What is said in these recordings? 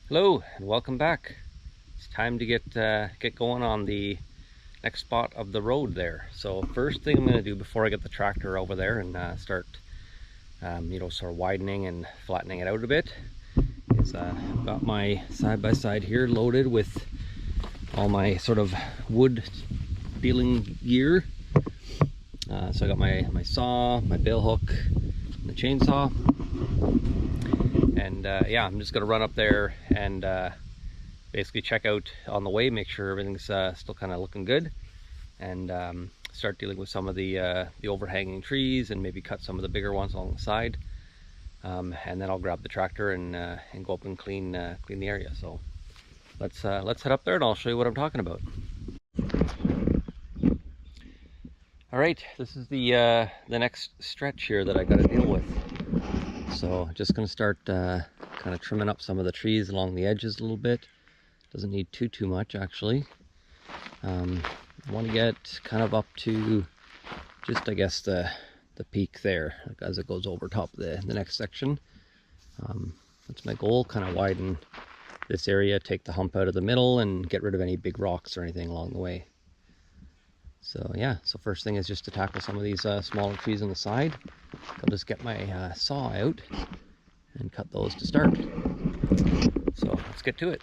Hello and welcome back. It's time to get going on the next spot of the road there. So first thing I'm going to do before I get the tractor over there and start sort of widening and flattening it out a bit is I've got my side-by-side here loaded with all my sort of wood dealing gear. So I got my saw, my bale hook, and the chainsaw. And yeah, I'm just going to run up there and basically check out on the way, make sure everything's still kind of looking good, and start dealing with some of the overhanging trees and maybe cut some of the bigger ones along the side. And then I'll grab the tractor and go up and clean the area. So let's head up there and I'll show you what I'm talking about. All right, this is the next stretch here that I got to deal with. So just going to start kind of trimming up some of the trees along the edges a little bit. Doesn't need too much actually. I want to get kind of up to just, I guess, the peak there as it goes over top the next section. That's my goal, kind of widen this area, take the hump out of the middle and get rid of any big rocks or anything along the way. So yeah, so first thing is just to tackle some of these smaller trees on the side. I'll just get my saw out and cut those to start. So let's get to it.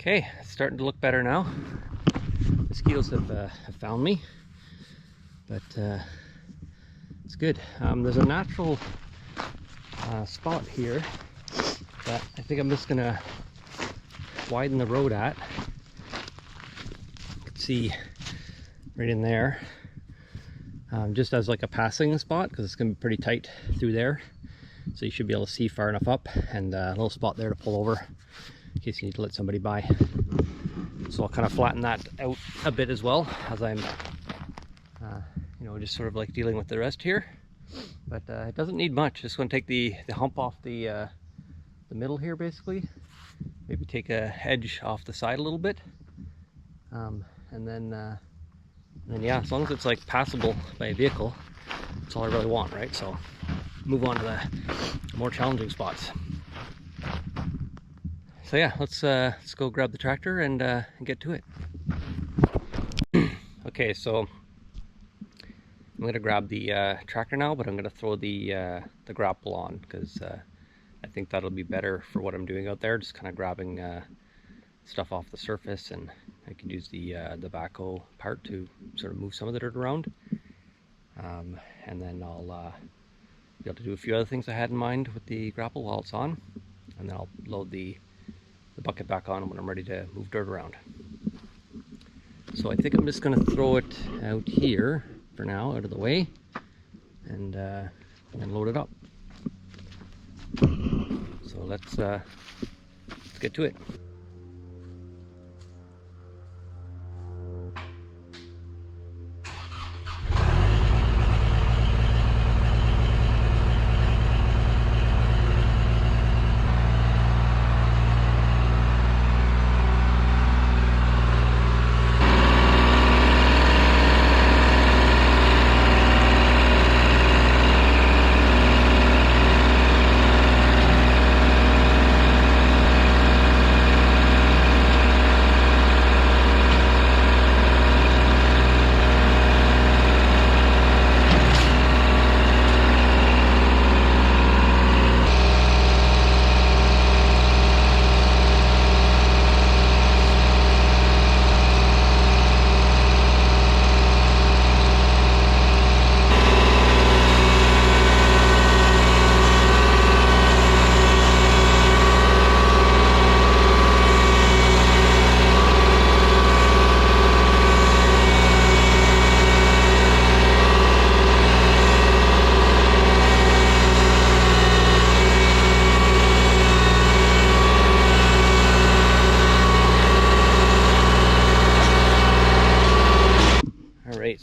Okay, it's starting to look better now. Mosquitoes have found me, but it's good. There's a natural spot here that I think I'm just gonna widen the road at. You can see right in there, just as like a passing spot, because it's gonna be pretty tight through there. So you should be able to see far enough up, and a little spot there to pull over in case you need to let somebody by. So I'll kind of flatten that out a bit as well as I'm just sort of like dealing with the rest here. But it doesn't need much. Just going to take the hump off the middle here basically, maybe take a edge off the side a little bit, and then yeah, as long as it's like passable by a vehicle, that's all I really want, right? So move on to the more challenging spots. So yeah, let's go grab the tractor and get to it. Okay, so I'm going to grab the tractor now, but I'm going to throw the grapple on because I think that'll be better for what I'm doing out there. Just kind of grabbing stuff off the surface, and I can use the backhoe part to sort of move some of the dirt around. And then I'll be able to do a few other things I had in mind with the grapple while it's on, and then I'll load the bucket back on when I'm ready to move dirt around. So I think I'm just going to throw it out here for now, out of the way, and load it up. So let's get to it.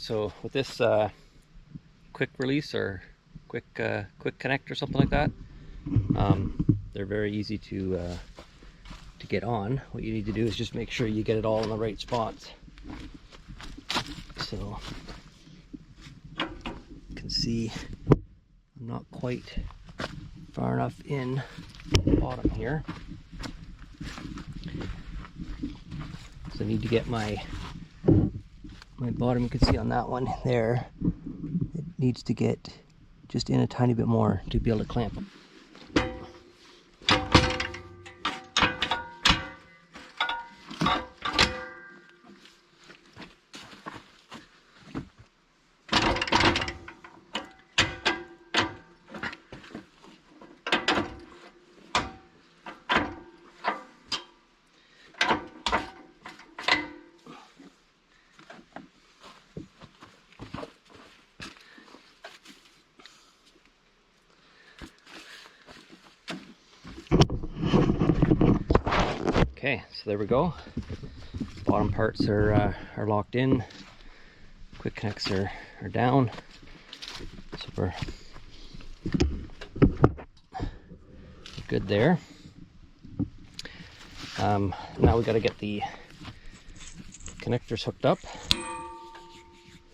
So with this quick release or quick connect or something like that, they're very easy to get on. What you need to do is just make sure you get it all in the right spots. So you can see I'm not quite far enough in the bottom here, so I need to get my bottom. You can see on that one there, it needs to get just in a tiny bit more to be able to clamp them. Okay, so there we go. Bottom parts are locked in. Quick connects are down. So we're good there. Now we got to get the connectors hooked up.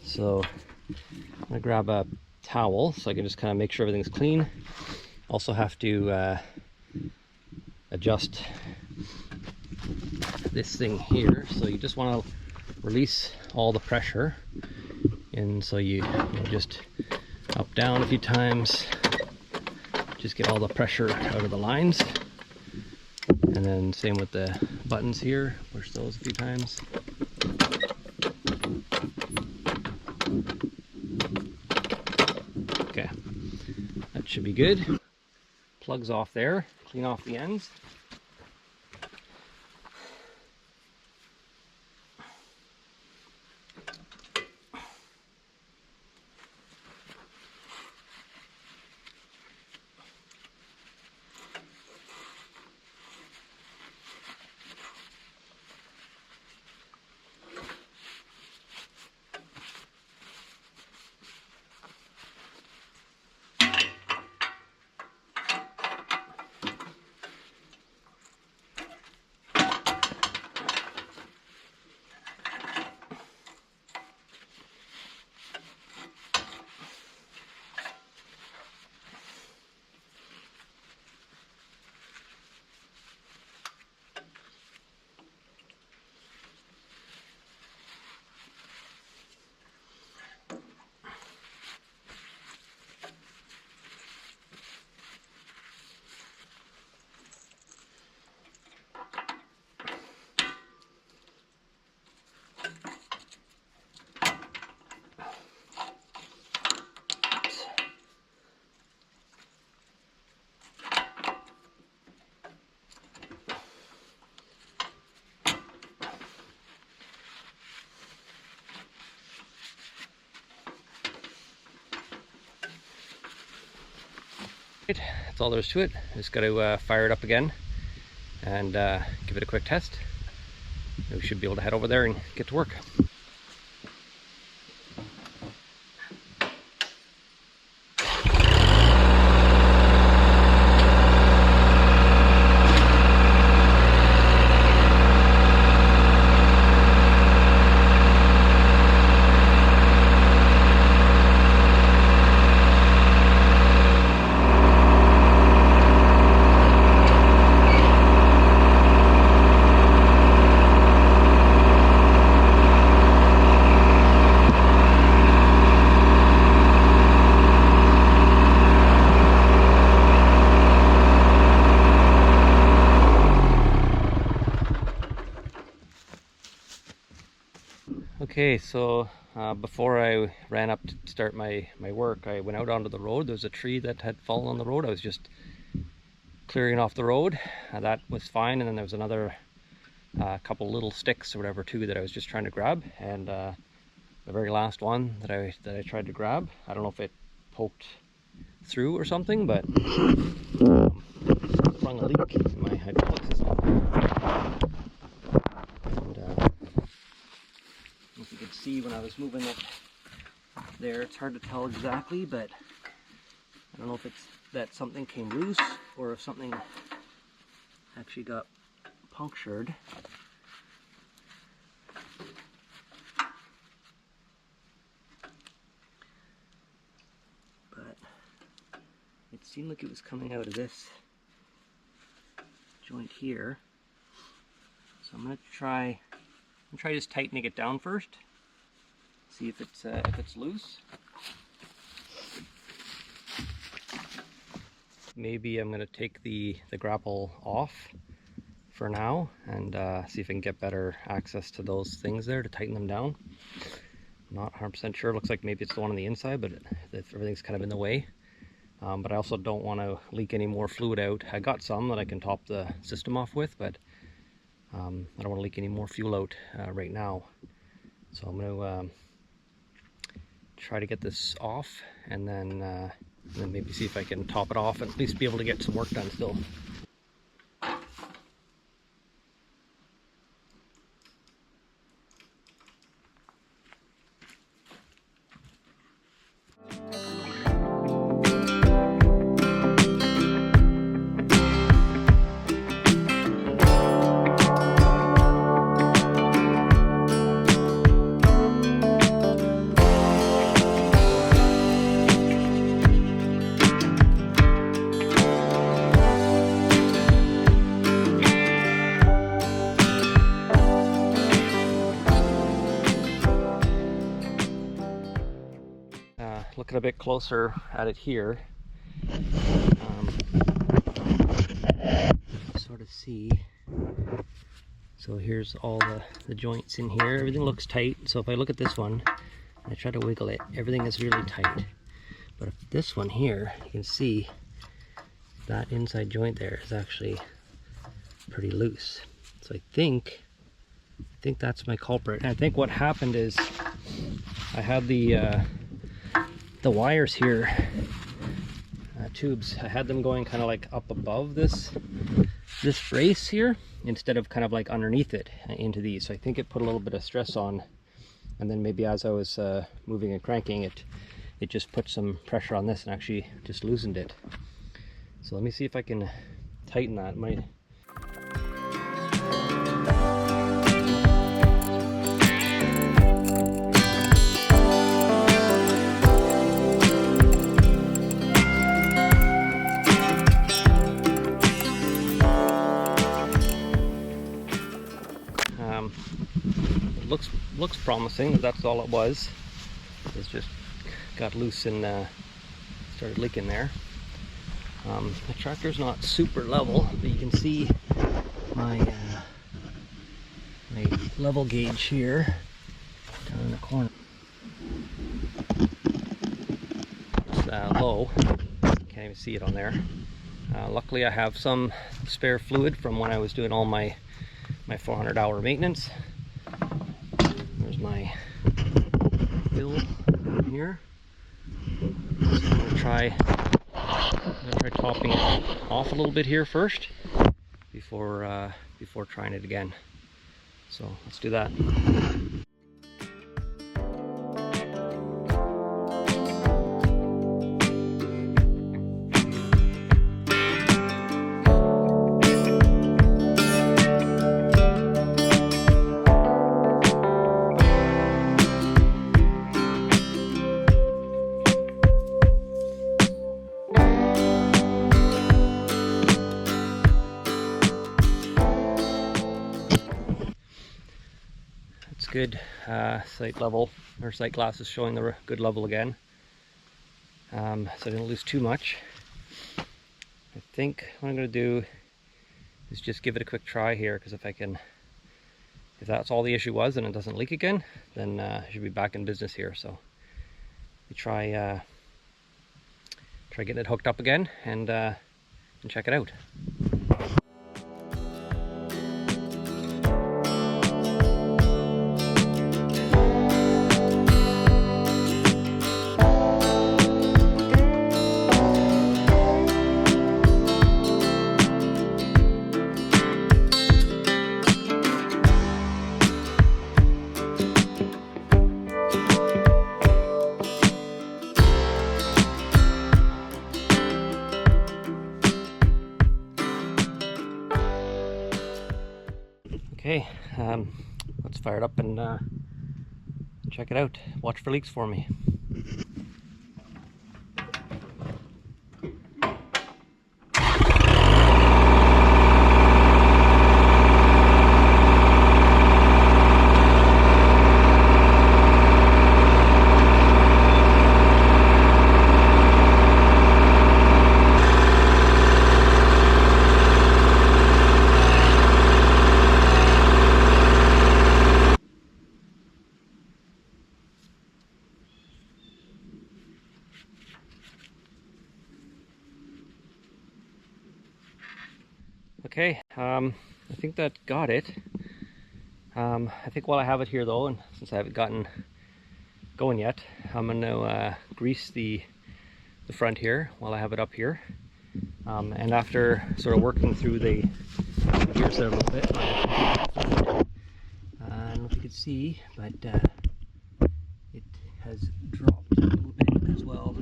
So I'm gonna grab a towel so I can just kind of make sure everything's clean. Also have to adjust this thing here, so you just want to release all the pressure, and so you just up down a few times, just get all the pressure out of the lines, and then same with the buttons here, push those a few times. Okay, that should be good. Plugs off there, clean off the ends. That's all there is to it. Just got to fire it up again and give it a quick test. We should be able to head over there and get to work. Okay, so before I ran up to start my work, I went out onto the road. There was a tree that had fallen on the road. I was just clearing off the road. That was fine, and then there was another couple little sticks or whatever too that I was just trying to grab. And the very last one that I tried to grab, I don't know if it poked through or something, but sprung a leak in my hydraulic system. And if you could see when I was moving it there. It's hard to tell exactly, but I don't know if it's that something came loose or if something actually got punctured. But it seemed like it was coming out of this joint here. So I'm gonna try just tightening it down first. See if it's loose. Maybe I'm gonna take the grapple off for now and see if I can get better access to those things there to tighten them down. Not 100% sure. Looks like maybe it's the one on the inside, but everything's kind of in the way. But I also don't want to leak any more fluid out. I got some that I can top the system off with, but I don't want to leak any more fuel out right now. So I'm going to try to get this off and then maybe see if I can top it off and at least be able to get some work done still. Looking a bit closer at it here, sort of see. So here's all the joints in here. Everything looks tight. So if I look at this one, I try to wiggle it, everything is really tight. But if this one here, you can see that inside joint there is actually pretty loose. So I think that's my culprit. And I think what happened is I had the wires here, tubes, I had them going kind of like up above this brace here instead of kind of like underneath it into these. So I think it put a little bit of stress on, and then maybe as I was moving and cranking it, it just put some pressure on this and actually just loosened it. So let me see if I can tighten that. Looks promising. That's all it was. It's just got loose and started leaking there. The tractor's not super level, but you can see my level gauge here down in the corner. It's low. Can't even see it on there. Luckily, I have some spare fluid from when I was doing all my 400-hour maintenance. There's my fill in here. So I'm gonna try topping it off a little bit here first before trying it again. So let's do that. Good sight level, or sight glass is showing the good level again, so I didn't lose too much. I think what I'm going to do is just give it a quick try here, because if that's all the issue was and it doesn't leak again, then I should be back in business here. So we try getting it hooked up again and check it out. Okay, let's fire it up and check it out. Watch for leaks for me. Okay, I think that got it. I think while I have it here though, and since I haven't gotten going yet, I'm going to grease the front here while I have it up here. And after sort of working through the gear set a little bit, I don't know if you can see, but it has dropped a little bit as well.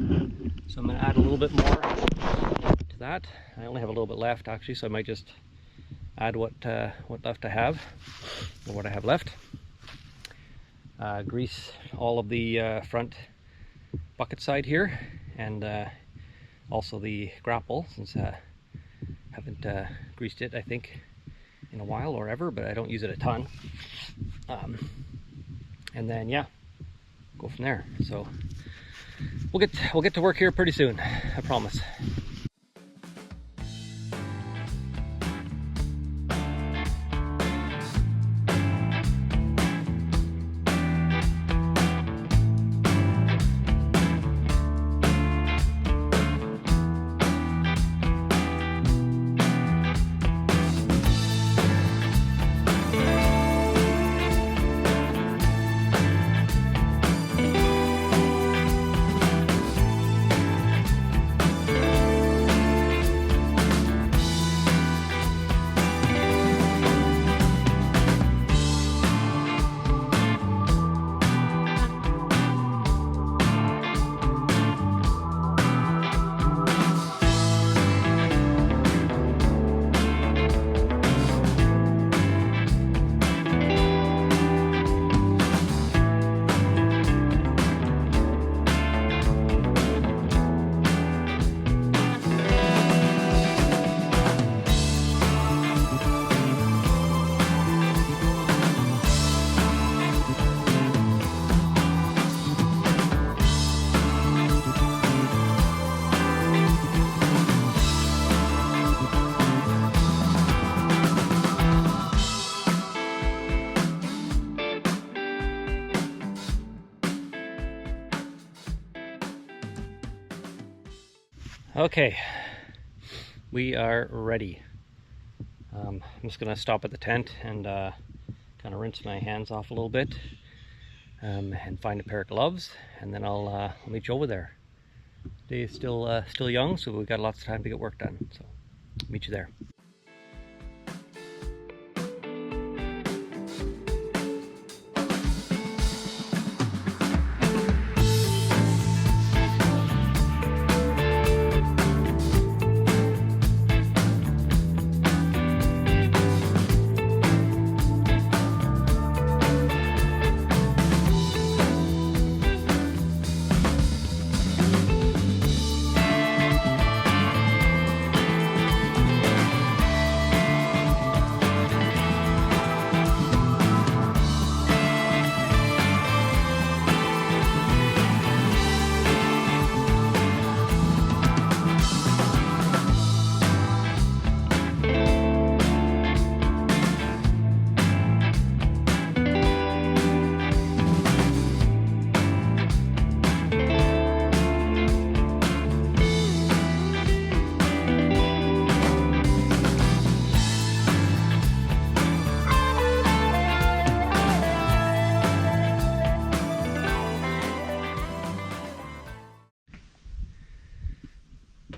So I'm going to add a little bit more to that. I only have a little bit left actually, so I might just add what left I have, or what I have left. Grease all of the front bucket side here, and also the grapple, since I haven't greased it I think in a while or ever, but I don't use it a ton. And then yeah, go from there. So we'll get to work here pretty soon, I promise. Okay, we are ready. I'm just gonna stop at the tent and kind of rinse my hands off a little bit, and find a pair of gloves, and then I'll meet you over there. Day is still young, so we've got lots of time to get work done. So, meet you there.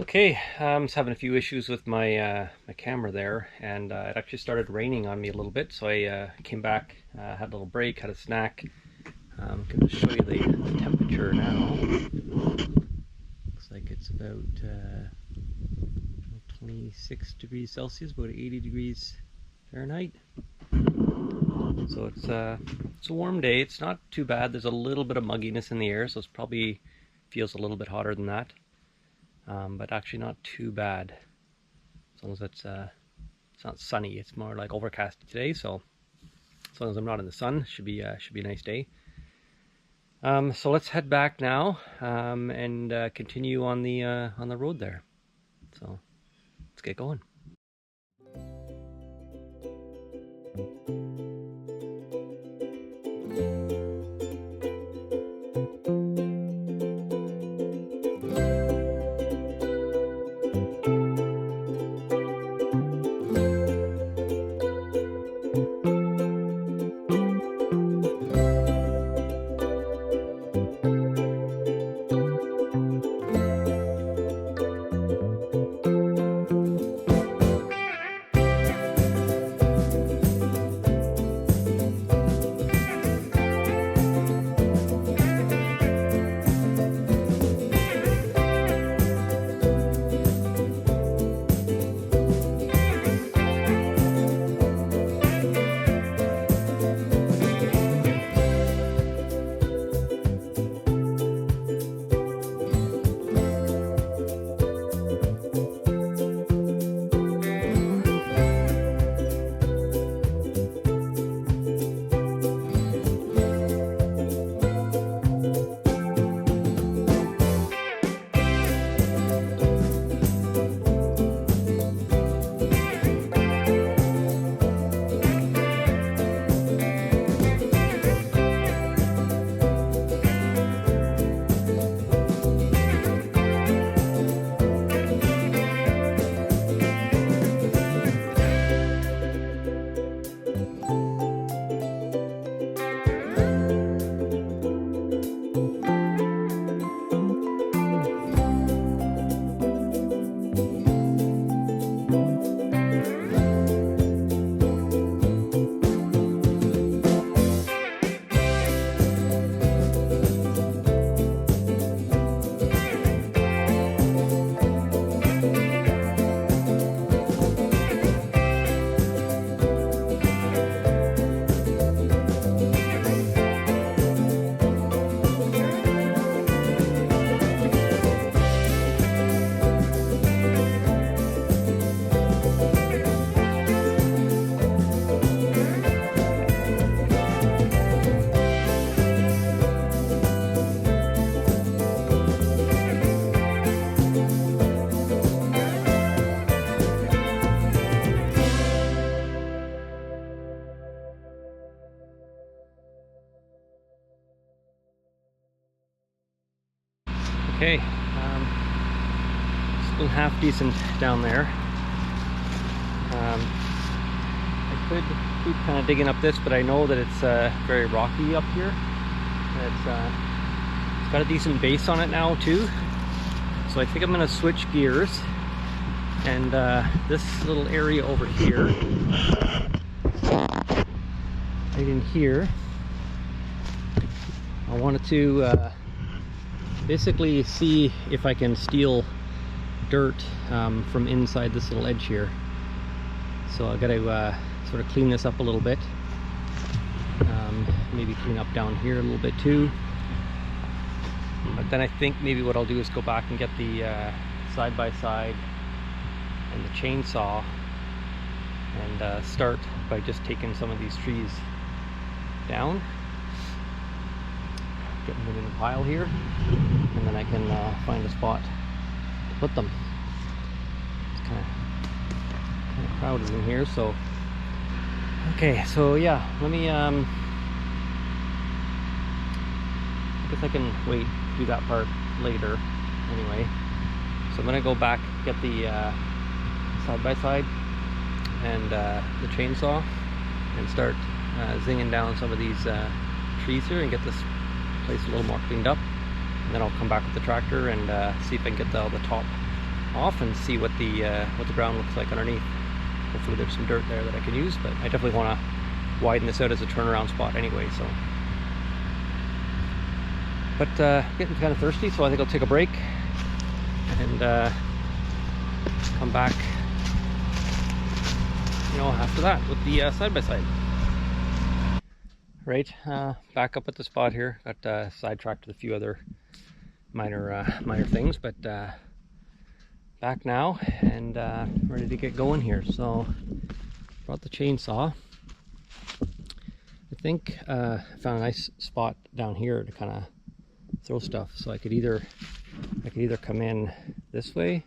Okay, I'm just having a few issues with my my camera there, and it actually started raining on me a little bit, so I came back, had a little break, had a snack. I'm going to show you the temperature now. Looks like it's about 26 degrees Celsius, about 80 degrees Fahrenheit. So it's a warm day. It's not too bad. There's a little bit of mugginess in the air, so it's probably feels a little bit hotter than that. But actually not too bad. As long as it's not sunny. It's more like overcast today, so as long as I'm not in the sun, should be a nice day. So let's head back now and continue on the road there. So let's get going. Okay, still half decent down there. I could keep kind of digging up this, but I know that it's very rocky up here. It's got a decent base on it now too. So I think I'm going to switch gears, and this little area over here, right in here, I wanted to basically see if I can steal dirt from inside this little edge here. So I got to sort of clean this up a little bit. Maybe clean up down here a little bit too. But then I think maybe what I'll do is go back and get the side-by-side and the chainsaw and start by just taking some of these trees down, getting them in a pile here, and then I can find a spot to put them. It's kind of crowded in here, so okay. So yeah, let me I guess I can wait, do that part later anyway. So I'm gonna go back, get the side-by-side and the chainsaw and start zinging down some of these trees here and get this place a little more cleaned up. And then I'll come back with the tractor and see if I can get all the top off and see what the ground looks like underneath. Hopefully there's some dirt there that I can use, but I definitely want to widen this out as a turnaround spot anyway. So, but getting kind of thirsty, so I think I'll take a break and come back, you know, after that with the side-by-side. right, back up at the spot here. Got sidetracked with a few other minor things, but back now and ready to get going here. So brought the chainsaw. I think I found a nice spot down here to kind of throw stuff. So I could either come in this way,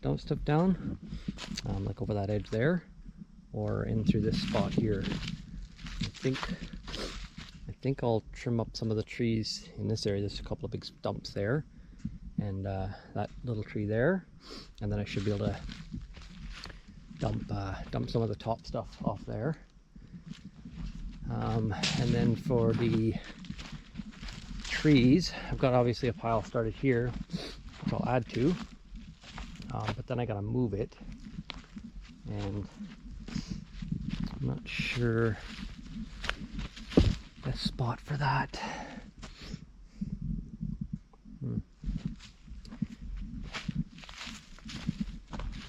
dump stuff down, like over that edge there, or in through this spot here. I think I'll trim up some of the trees in this area. There's a couple of big stumps there, and that little tree there, and then I should be able to dump some of the top stuff off there. And then for the trees, I've got obviously a pile started here, which I'll add to, but then I gotta move it, and I'm not sure the spot for that.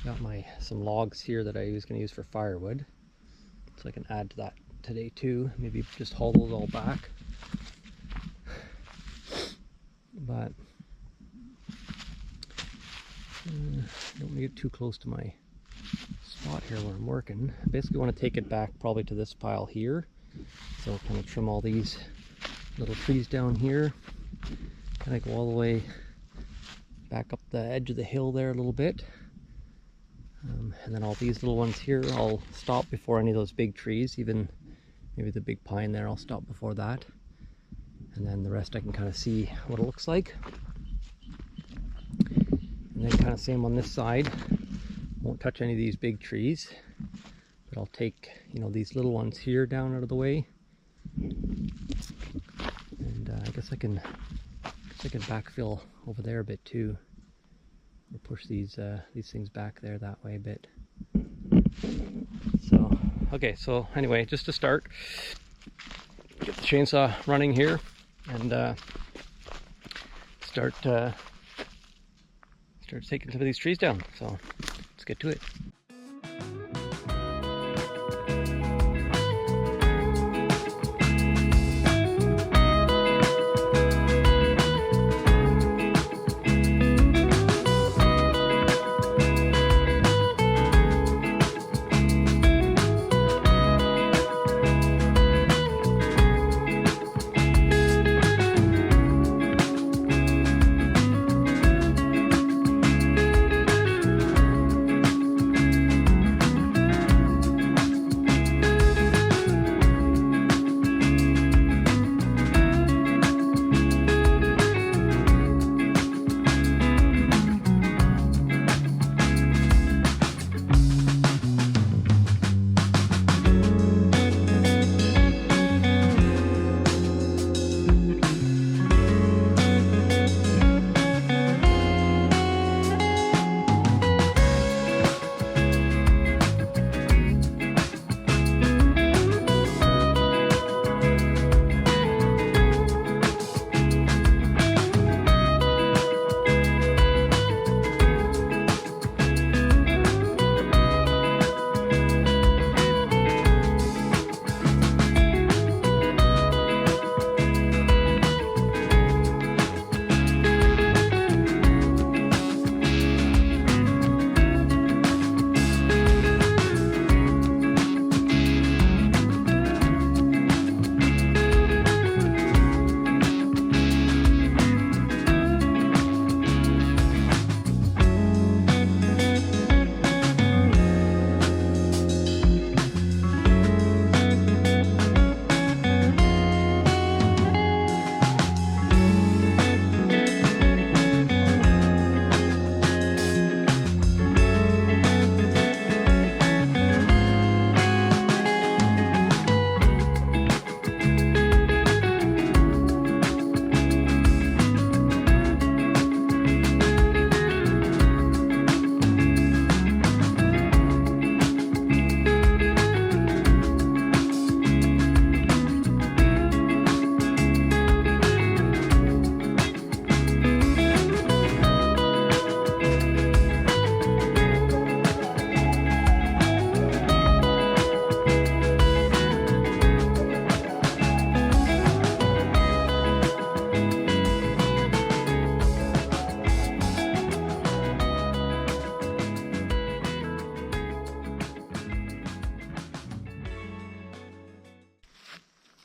Got some logs here that I was going to use for firewood, so I can add to that today too. Maybe just haul those all back. But don't want to get too close to my spot here where I'm working. I basically want to take it back probably to this pile here. So I'll kind of trim all these little trees down here, kind of go all the way back up the edge of the hill there a little bit. And then all these little ones here, I'll stop before any of those big trees, even maybe the big pine there, I'll stop before that. And then the rest I can kind of see what it looks like. And then kind of same on this side. Won't touch any of these big trees, but I'll take, you know, these little ones here down out of the way. And I guess I can backfill over there a bit too. Or push these things back there that way a bit. So, okay, so anyway, just to start, get the chainsaw running here and start taking some of these trees down. So let's get to it.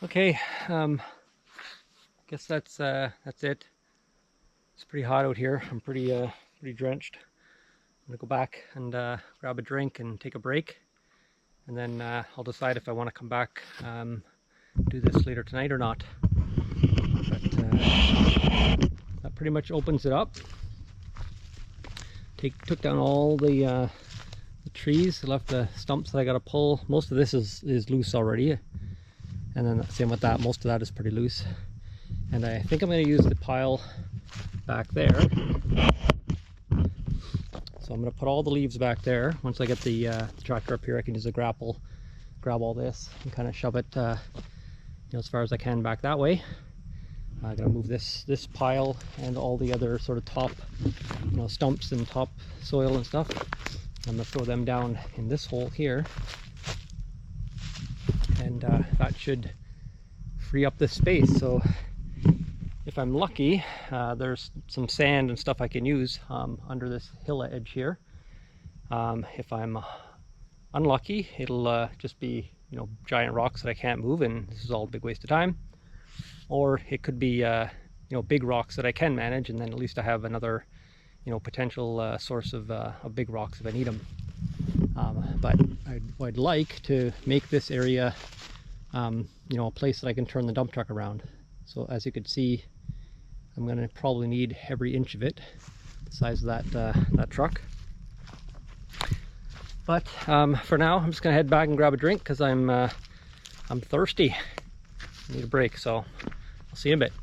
Okay, guess that's it. It's pretty hot out here. I'm pretty drenched. I'm gonna go back and grab a drink and take a break, and then I'll decide if I want to come back do this later tonight or not. But that pretty much opens it up. Took down all the trees. I left the stumps that I got to pull. Most of this is loose already, and then same with that. Most of that is pretty loose. And I think I'm going to use the pile back there. So I'm going to put all the leaves back there. Once I get the tractor up here, I can use a grapple, grab all this and kind of shove it you know, as far as I can back that way. I'm going to move this pile and all the other sort of top, you know, stumps and top soil and stuff. I'm going to throw them down in this hole here, and that should free up this space. So if I'm lucky, there's some sand and stuff I can use under this hill edge here. If I'm unlucky, it'll just be, you know, giant rocks that I can't move, and this is all a big waste of time. Or it could be you know, big rocks that I can manage, and then at least I have another, you know, potential source of big rocks if I need them. But I'd like to make this area you know, a place that I can turn the dump truck around. So as you can see, I'm going to probably need every inch of it, the size of that truck. But for now, I'm just going to head back and grab a drink because I'm thirsty. I need a break, so I'll see you in a bit.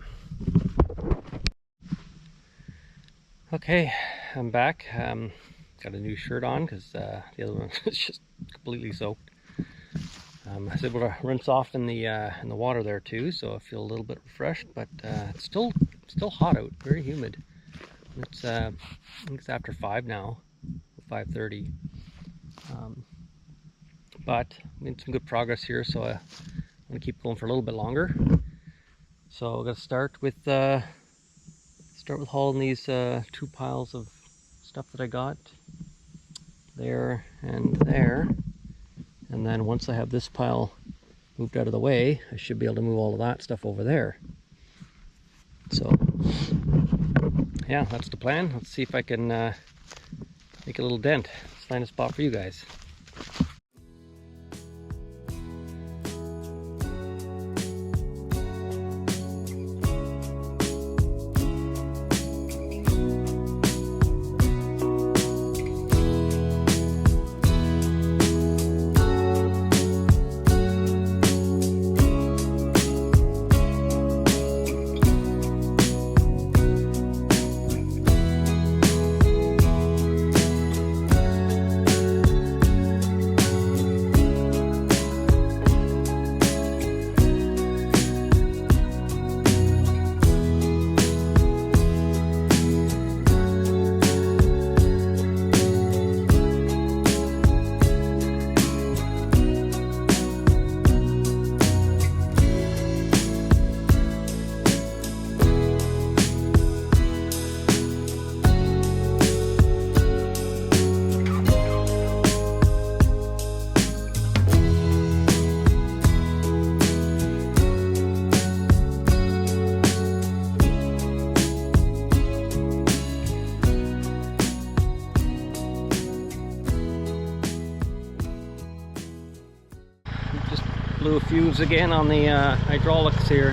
Okay, I'm back. Got a new shirt on because the other one is just completely soaked. I was able to rinse off in the water there too, so I feel a little bit refreshed. But it's still hot out, very humid. It's I think it's after 5 now, 5:30. But made some good progress here, so I'm gonna keep going for a little bit longer. So I'm gonna start with hauling these 2 piles of stuff that I got there and there. And then once I have this pile moved out of the way, I should be able to move all of that stuff over there. So yeah, that's the plan. Let's see if I can make a little dent. Let's find a spot for you guys. Blew a fuse again on the hydraulics here.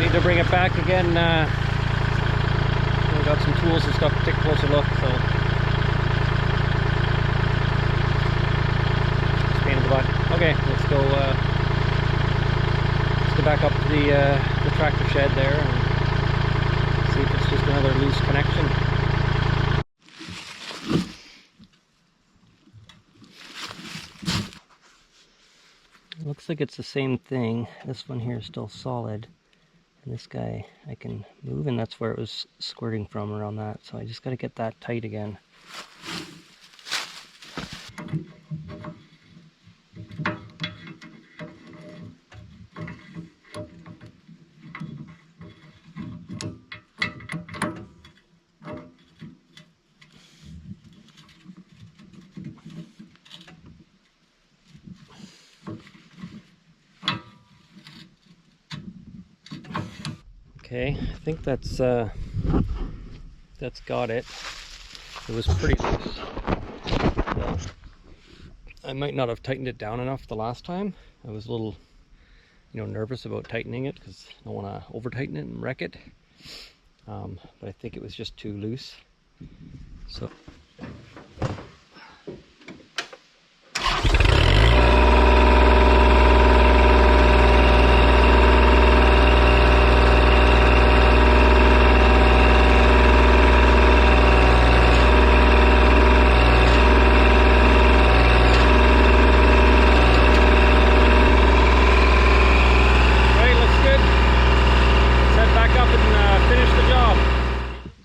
Need to bring it back again. We've got some tools and stuff to take a closer look. So it's a pain in the butt. Okay, let's go back up to the tractor shed there and see if it's just another loose connection. It looks like it's the same thing. This one here is still solid, and this guy I can move, and that's where it was squirting from around that. So I just got to get that tight again. Okay, I think that's got it. It was pretty loose. So I might not have tightened it down enough the last time. I was a little, nervous about tightening it because I don't want to over tighten it and wreck it. But I think it was just too loose.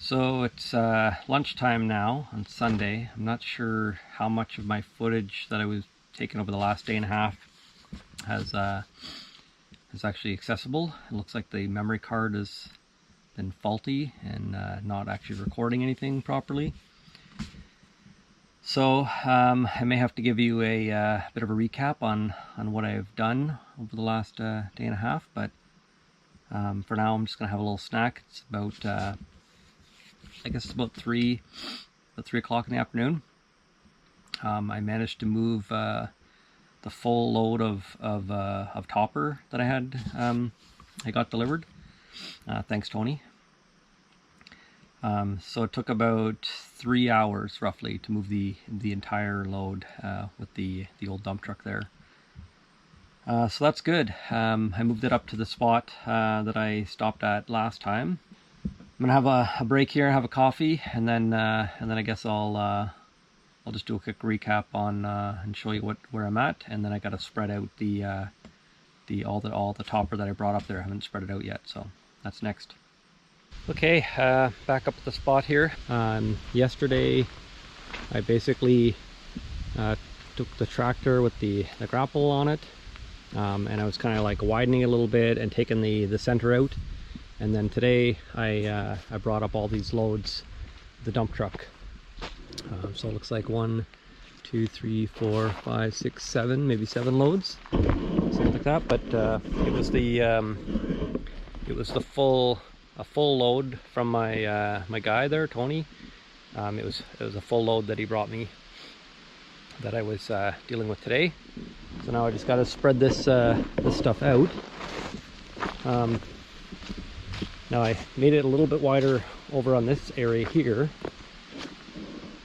So it's lunchtime now on Sunday. I'm not sure how much of my footage that I was taking over the last day and a half is actually accessible. It looks like the memory card has been faulty and not actually recording anything properly. So I may have to give you a bit of a recap on what I've done over the last day and a half, but for now I'm just going to have a little snack. It's about I guess it's about 3 o'clock in the afternoon. I managed to move the full load of topper that I had. I got delivered. Thanks, Tony. So it took about 3 hours roughly to move the entire load with the old dump truck there. So that's good. I moved it up to the spot that I stopped at last time. I'm gonna have a break here, have a coffee, and then I guess I'll just do a quick recap on and show you where I'm at, and then I gotta spread out all the topper that I brought up there. I haven't spread it out yet, so that's next. Okay, back up at the spot here. Yesterday, I basically took the tractor with the grapple on it, and I was kind of like widening it a little bit and taking the center out. And then today I brought up all these loads, the dump truck. So it looks like 1, 2, 3, 4, 5, 6, 7, maybe 7 loads, something like that. But it was a full load from my guy there, Tony. It was a full load that he brought me that I was dealing with today. So now I just got to spread this stuff out. Now I made it a little bit wider over on this area here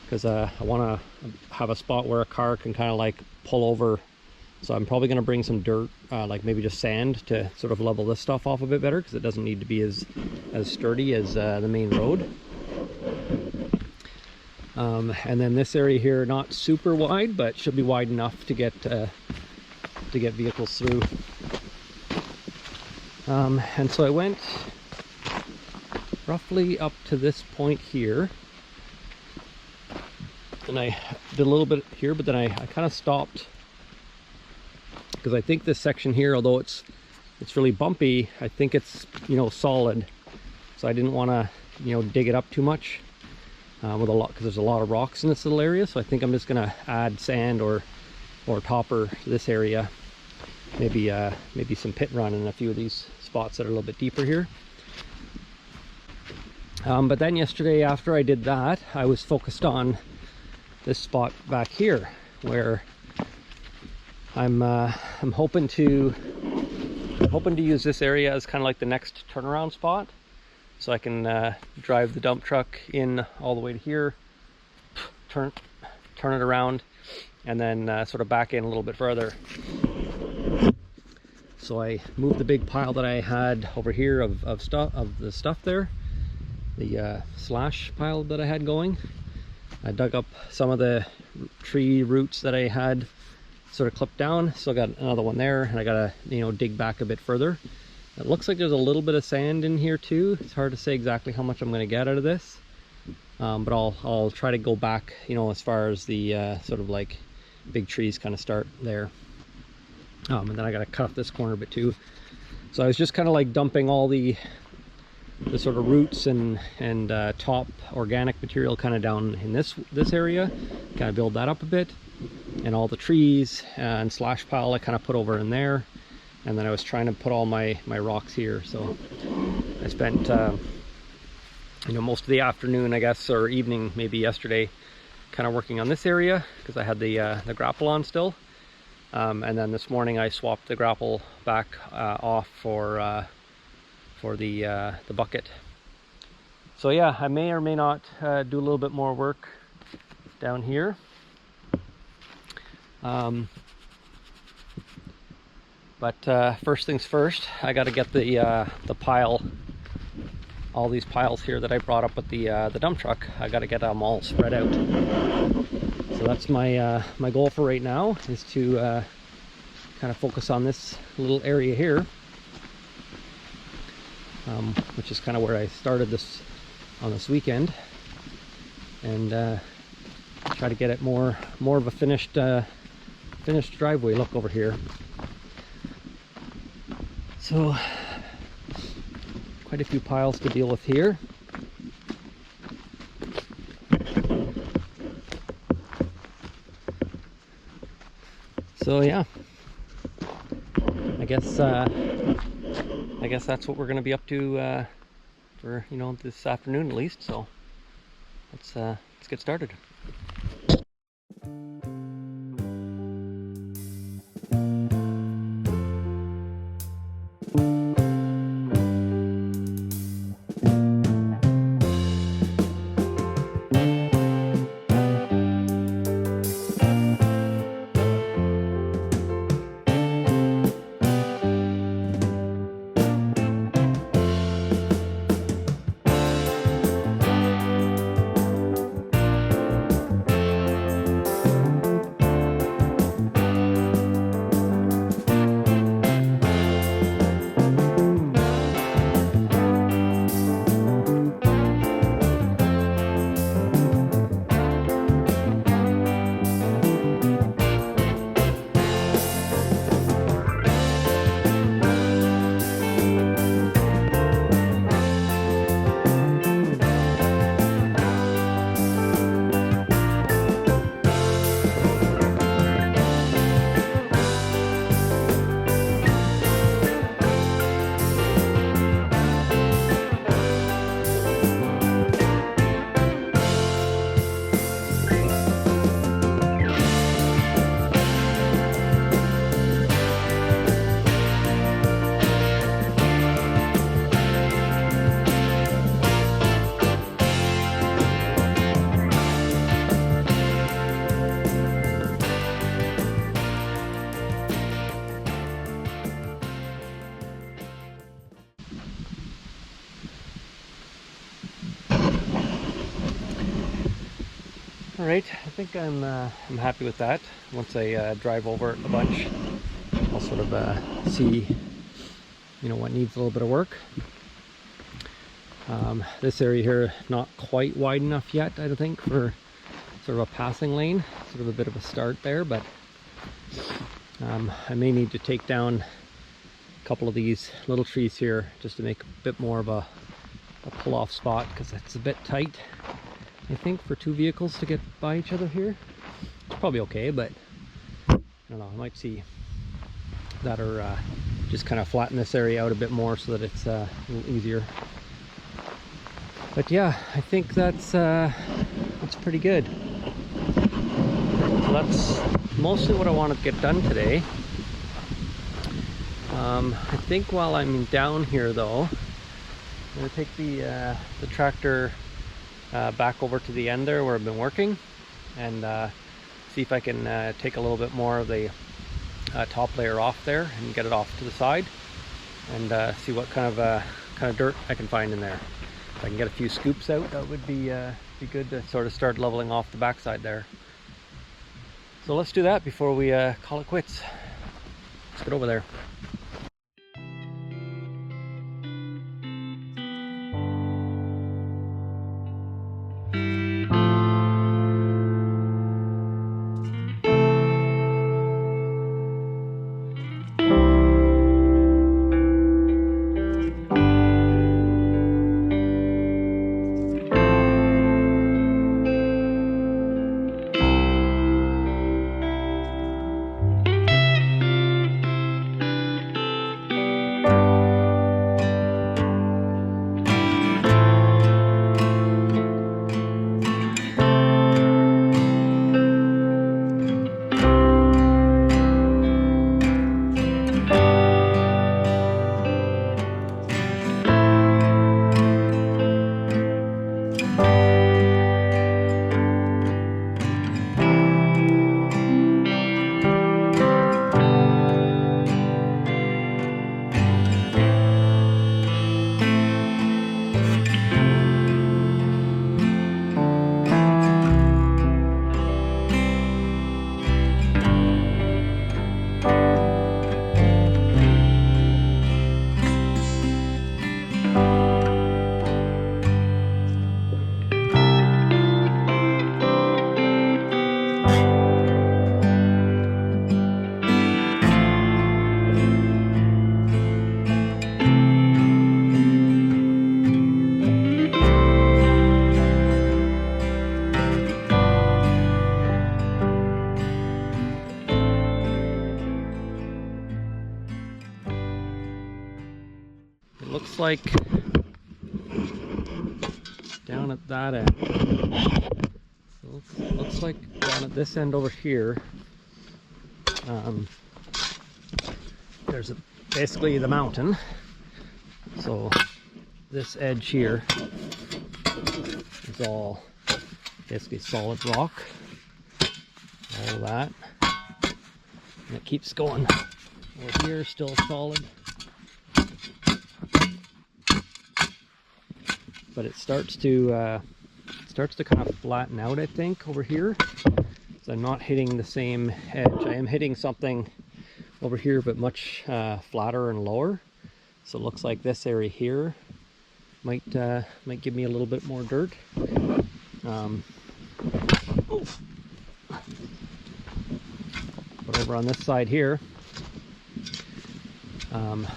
because I want to have a spot where a car can kind of like pull over. So I'm probably going to bring some dirt, like maybe just sand, to sort of level this stuff off a bit better because it doesn't need to be as sturdy as the main road. And then this area here, not super wide, but should be wide enough to get vehicles through. And so I went roughly up to this point here, and I did a little bit here, but then I kind of stopped because I think this section here, although it's really bumpy, I think it's solid, so I didn't want to dig it up too much with a lot, because there's a lot of rocks in this little area. So I think I'm just gonna add sand or topper to this area, maybe some pit run in a few of these spots that are a little bit deeper here. But then yesterday, after I did that, I was focused on this spot back here where I'm hoping to use this area as kind of like the next turnaround spot, so I can drive the dump truck in all the way to here, turn it around, and then sort of back in a little bit further. So I moved the big pile that I had over here of the stuff there, the slash pile that I had going. I dug up some of the tree roots that I had sort of clipped down. Still got another one there, and I gotta dig back a bit further. It looks like there's a little bit of sand in here too. It's hard to say exactly how much I'm going to get out of this, but I'll try to go back as far as the sort of like big trees kind of start there. And then I got to cut off this corner a bit too. So I was just kind of like dumping all the sort of roots and top organic material kind of down in this area, kind of build that up a bit, and all the trees and slash pile I kind of put over in there, and then I was trying to put all my rocks here. So I spent you know, most of the afternoon, I guess, or evening maybe yesterday, kind of working on this area because I had the grapple on still. And then this morning I swapped the grapple back off for the bucket. So yeah, I may or may not do a little bit more work down here. But first things first, I got to get the pile, all these piles here that I brought up with the dump truck. I got to get them all spread out. So that's my my goal for right now, is to kind of focus on this little area here, which is kind of where I started this on this weekend, and try to get it more of a finished driveway look over here. So quite a few piles to deal with here. So yeah, I guess that's what we're going to be up to for, you know, this afternoon at least. So let's get started. Alright, I think I'm happy with that. Once I drive over it a bunch, I'll sort of see, you know, what needs a little bit of work. This area here, not quite wide enough yet, I don't think, for sort of a passing lane. Sort of a bit of a start there, but I may need to take down a couple of these little trees here just to make a bit more of a pull-off spot, because it's a bit tight, I think, for two vehicles to get by each other here. It's probably okay, but I don't know, I might see that, or just kind of flatten this area out a bit more so that it's a little easier. But yeah, I think that's pretty good. So that's mostly what I want to get done today. I think while I'm down here though, I'm going to take the tractor back over to the end there where I've been working, and see if I can take a little bit more of the top layer off there and get it off to the side, and see what kind of dirt I can find in there. If I can get a few scoops out, that would be good to sort of start leveling off the backside there. So let's do that before we call it quits. Let's get over there. like down at that end. So looks like down at this end over here, there's basically the mountain. So this edge here is all basically solid rock. All of that. And it keeps going over here, still solid. But it starts to kind of flatten out, I think, over here. So I'm not hitting the same edge. I am hitting something over here, but much flatter and lower. So it looks like this area here might give me a little bit more dirt. But over on this side here,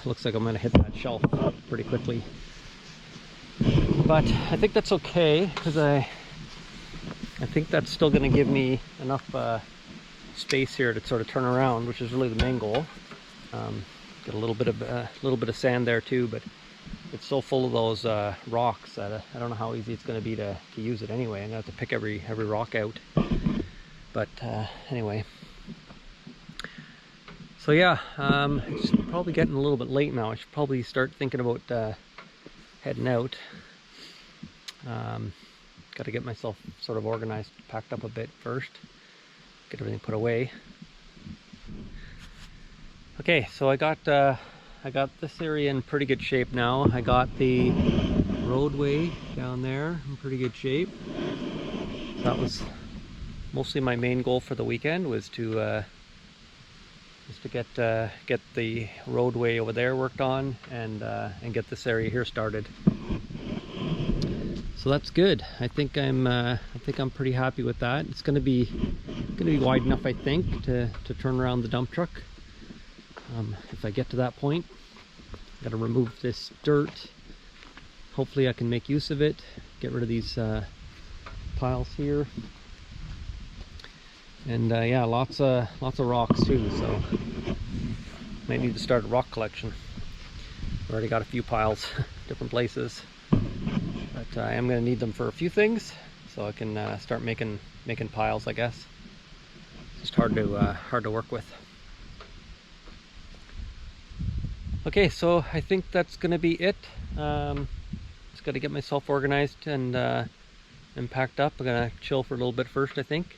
looks like I'm going to hit that shelf pretty quickly. But I think that's okay, because I think that's still going to give me enough space here to sort of turn around, which is really the main goal. Get a little bit of sand there too, but it's so full of those rocks that I don't know how easy it's going to be to use it anyway. I'm going to have to pick every rock out. But anyway. So yeah, it's probably getting a little bit late now. I should probably start thinking about heading out. Got to get myself sort of organized, packed up a bit first, get everything put away. Okay, so I got this area in pretty good shape now. I got the roadway down there in pretty good shape. That was mostly my main goal for the weekend, was to get the roadway over there worked on and get this area here started. So that's good. I think I'm pretty happy with that. It's going to be wide enough, I think, to turn around the dump truck. If I get to that point, got to remove this dirt. Hopefully I can make use of it. Get rid of these piles here. And yeah, lots of rocks too. So might need to start a rock collection. Already got a few piles, different places. But I am going to need them for a few things, so I can start making piles, I guess. It's just hard to work with. Okay, so I think that's going to be it. Just got to get myself organized and packed up. I'm going to chill for a little bit first, I think.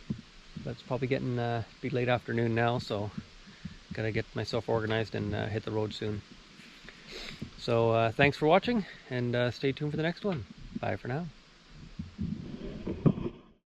But it's probably getting be late afternoon now, so got to get myself organized and hit the road soon. So thanks for watching, and stay tuned for the next one. Bye for now.